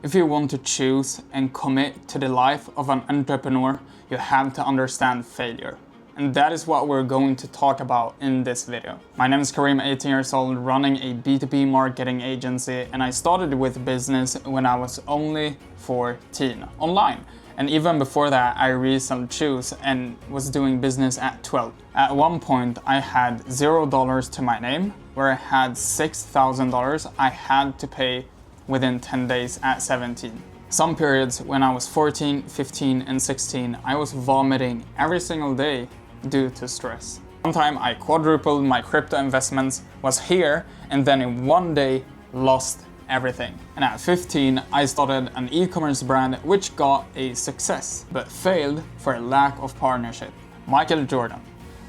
If you want to choose and commit to the life of an entrepreneur, you have to understand failure. And that is what we're going to talk about in this video. My name is Karim, 18 years old, running a B2B marketing agency, and I started with business when I was only 14, online. And even before that, I resold shoes and was doing business at 12. At one point, I had $0 to my name, where I had $6,000 I had to pay within 10 days at 17. Some periods when I was 14, 15, and 16, I was vomiting every single day due to stress. One time I quadrupled my crypto investments, was here, and then in one day lost everything. And at 15, I started an e-commerce brand which got a success, but failed for a lack of partnership. Michael Jordan.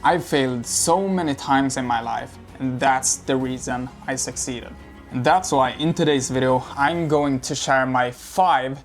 I failed so many times in my life, and that's the reason I succeeded. And that's why in today's video, I'm going to share my 5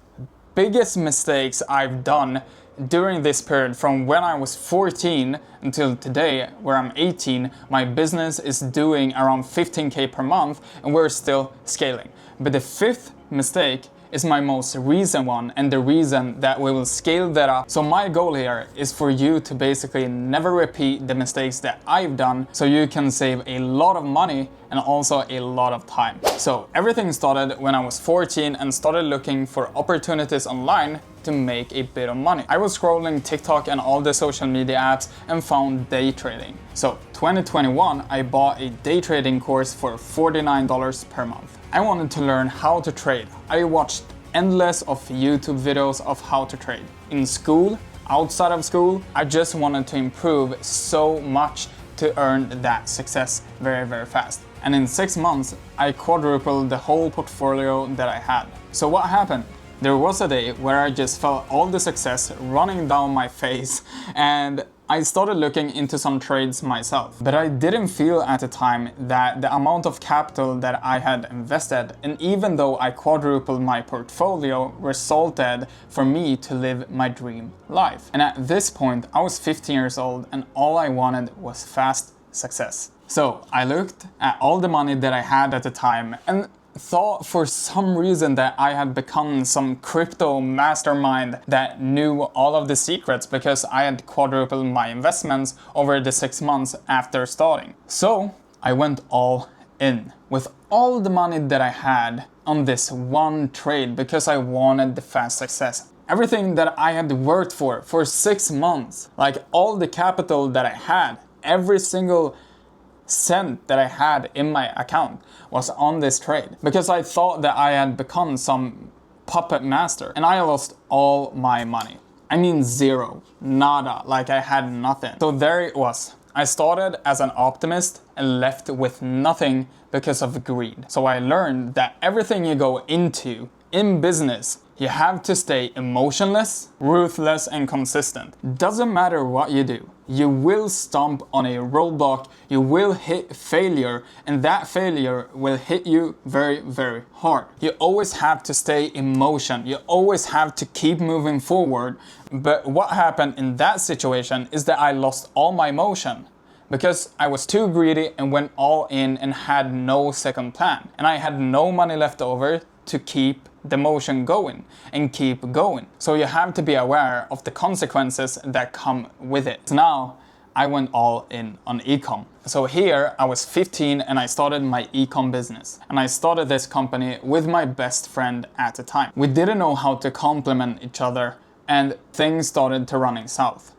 biggest mistakes I've done during this period from when I was 14 until today, where I'm 18. My business is doing around 15K per month and we're still scaling. But the 5th mistake is my most recent one and the reason that we will scale that up. So my goal here is for you to basically never repeat the mistakes that I've done so you can save a lot of money and also a lot of time. So everything started when I was 14 and started looking for opportunities online to make a bit of money. I was scrolling TikTok and all the social media apps and found day trading. So 2021, I bought a day trading course for $49 per month. I wanted to learn how to trade. I watched endless of YouTube videos of how to trade. In school, outside of school, I just wanted to improve so much to earn that success very, very fast. And in 6 months, I quadrupled the whole portfolio that I had. So what happened? There was a day where I just felt all the success running down my face and I started looking into some trades myself. But I didn't feel at the time that the amount of capital that I had invested, and even though I quadrupled my portfolio, resulted for me to live my dream life. And at this point, I was 15 years old and all I wanted was fast success. So I looked at all the money that I had at the time and thought for some reason that I had become some crypto mastermind that knew all of the secrets because I had quadrupled my investments over the 6 months after starting. So I went all in with all the money that I had on this one trade because I wanted the fast success. Everything that I had worked for 6 months, like all the capital that I had, every single cent that I had in my account was on this trade because I thought that I had become some puppet master and I lost all my money. I mean zero, nada, like I had nothing. So there it was. I started as an optimist and left with nothing because of greed. So I learned that everything you go into in business, you have to stay emotionless, ruthless, and consistent. Doesn't matter what you do. You will stomp on a roadblock, you will hit failure, and that failure will hit you very, very hard. You always have to stay in motion. You always have to keep moving forward. But what happened in that situation is that I lost all my motion because I was too greedy and went all in and had no second plan. And I had no money left over to keep the motion going and keep going. So you have to be aware of the consequences that come with it. Now I went all in on e-com. So here I was 15 and I started my e-com business. And I started this company with my best friend at the time. We didn't know how to complement each other and things started to running south.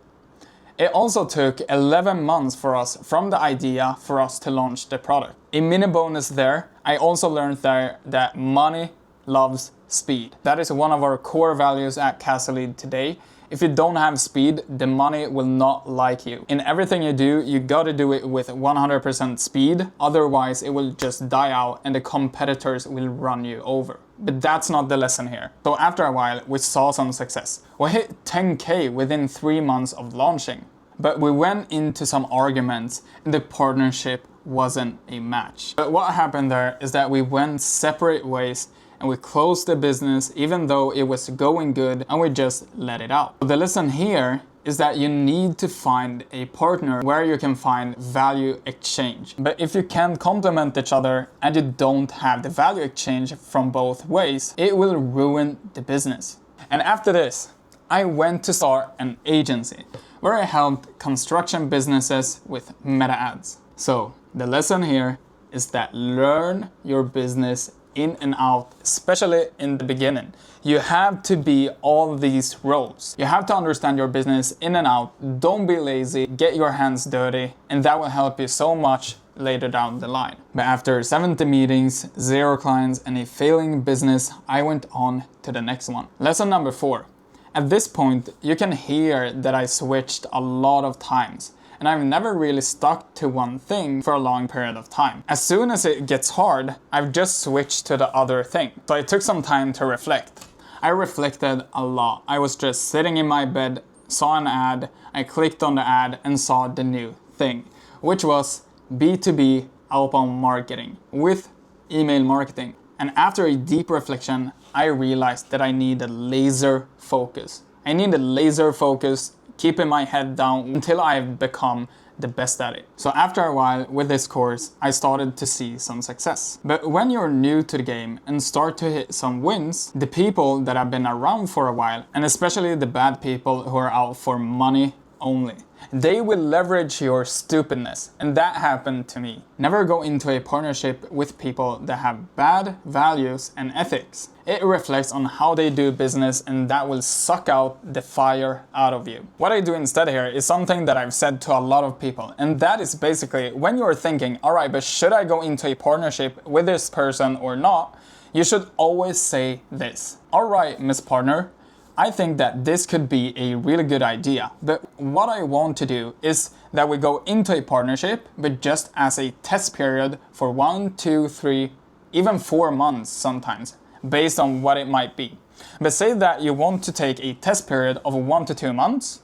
It also took 11 months for us from the idea for us to launch the product. A mini bonus there, I also learned there that money loves speed. That is one of our core values at Castlelead today. If you don't have speed, the money will not like you. In everything you do, you gotta do it with 100% speed. Otherwise, it will just die out and the competitors will run you over. But that's not the lesson here. So after a while, we saw some success. We hit 10K within 3 months of launching. But we went into some arguments and the partnership wasn't a match. But what happened there is that we went separate ways and we closed the business even though it was going good and we just let it out. So the lesson here is that you need to find a partner where you can find value exchange. But if you can't complement each other and you don't have the value exchange from both ways, it will ruin the business. And after this, I went to start an agency where I helped construction businesses with meta ads. So the lesson here is that learn your business in and out, especially in the beginning. You have to be all these roles. You have to understand your business in and out. Don't be lazy, get your hands dirty, and that will help you so much later down the line. But after 70 meetings, 0 clients, and a failing business, I went on to the next one. Lesson number 4. At this point, you can hear that I switched a lot of times, and I've never really stuck to one thing for a long period of time. As soon as it gets hard, I've just switched to the other thing. So I took some time to reflect. I reflected a lot. I was just sitting in my bed, saw an ad, I clicked on the ad and saw the new thing, which was B2B outbound marketing with email marketing. And after a deep reflection, I realized that I needed laser focus. I needed laser focus, keeping my head down until I've become the best at it. So after a while with this course, I started to see some success. But when you're new to the game and start to hit some wins, the people that have been around for a while, and especially the bad people who are out for money only, they will leverage your stupidness, and that happened to me. Never go into a partnership with people that have bad values and ethics. It reflects on how they do business, and that will suck out the fire out of you. What I do instead here is something that I've said to a lot of people, and that is basically when you're thinking, alright, but should I go into a partnership with this person or not? You should always say this. Alright, Miss Partner, I think that this could be a really good idea, but what I want to do is that we go into a partnership, but just as a test period for 1, 2, 3, even 4 months sometimes, based on what it might be. But say that you want to take a test period of 1 to 2 months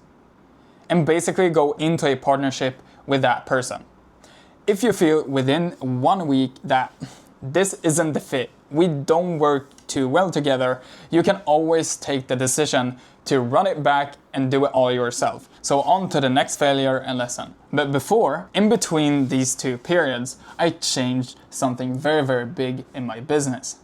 and basically go into a partnership with that person. If you feel within 1 week that this isn't the fit, we don't work too well together, you can always take the decision to run it back and do it all yourself. So on to the next failure and lesson. But before, in between these 2 periods, I changed something very, very big in my business.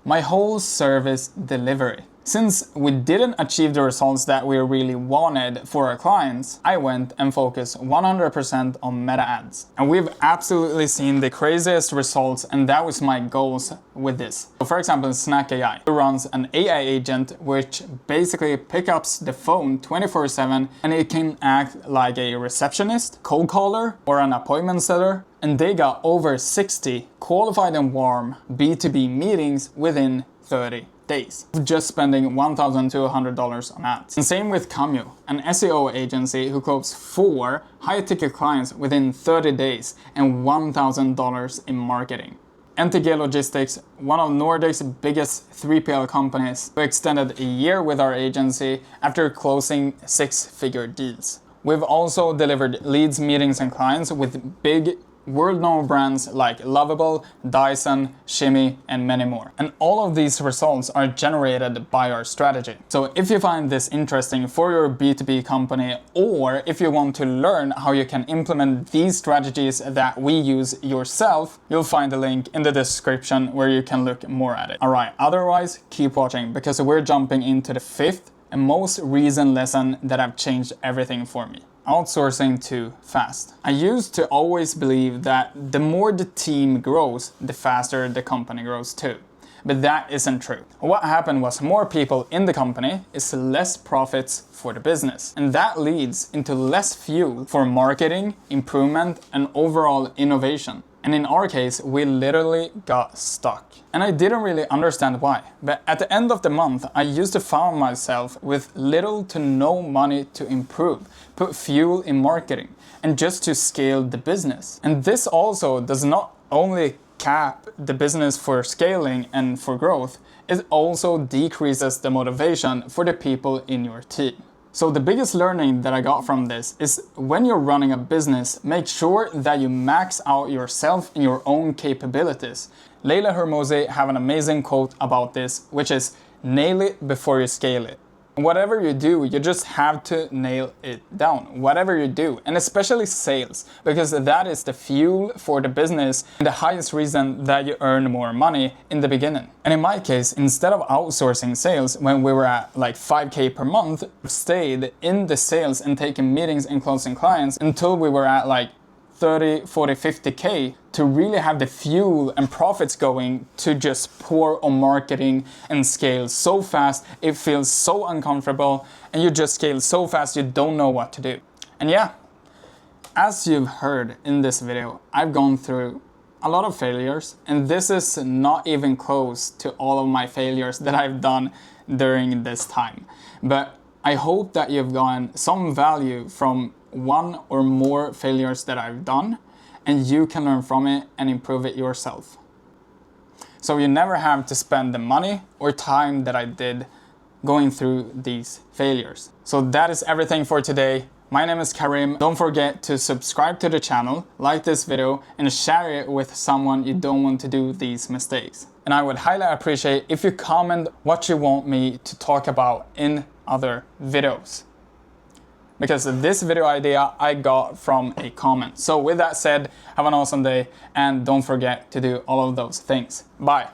My whole service delivery. Since we didn't achieve the results that we really wanted for our clients, I went and focused 100% on meta ads. And we've absolutely seen the craziest results, and that was my goals with this. So for example, Snack AI, who runs an AI agent which basically picks up the phone 24/7, and it can act like a receptionist, cold caller, or an appointment setter. And they got over 60 qualified and warm B2B meetings within 30 days, just spending $1,200 on ads. And same with Cameo, an SEO agency who closed 4 high-ticket clients within 30 days and $1,000 in marketing. NTG Logistics, one of Nordic's biggest 3PL companies, who extended a year with our agency after closing 6-figure deals. We've also delivered leads, meetings, and clients with big world-known brands like Lovable, Dyson, Shimmy, and many more. And all of these results are generated by our strategy. So if you find this interesting for your B2B company, or if you want to learn how you can implement these strategies that we use yourself, you'll find the link in the description where you can look more at it. Alright, otherwise keep watching, because we're jumping into the 5th and most recent lesson that have changed everything for me. Outsourcing too fast. I used to always believe that the more the team grows, the faster the company grows too. But that isn't true. What happened was more people in the company is less profits for the business. And that leads into less fuel for marketing, improvement, and overall innovation. And in our case, we literally got stuck. And I didn't really understand why. But at the end of the month, I used to find myself with little to no money to improve, put fuel in marketing, and just to scale the business. And this also does not only cap the business for scaling and for growth, it also decreases the motivation for the people in your team. So the biggest learning that I got from this is when you're running a business, make sure that you max out yourself and your own capabilities. Leila Hormozi have an amazing quote about this, which is nail it before you scale it. Whatever you do, you just have to nail it down. Whatever you do, and especially sales, because that is the fuel for the business and the highest reason that you earn more money in the beginning. And in my case, instead of outsourcing sales when we were at like 5K per month, stayed in the sales and taking meetings and closing clients until we were at like 30, 40, 50K to really have the fuel and profits going to just pour on marketing and scale so fast. It feels so uncomfortable and you just scale so fast you don't know what to do. And yeah, as you've heard in this video, I've gone through a lot of failures, and this is not even close to all of my failures that I've done during this time. But I hope that you've gotten some value from one or more failures that I've done, and you can learn from it and improve it yourself. So you never have to spend the money or time that I did going through these failures. So that is everything for today. My name is Karim. Don't forget to subscribe to the channel, like this video, and share it with someone you don't want to do these mistakes. And I would highly appreciate if you comment what you want me to talk about in other videos, because this video idea I got from a comment. So with that said, have an awesome day and don't forget to do all of those things. Bye.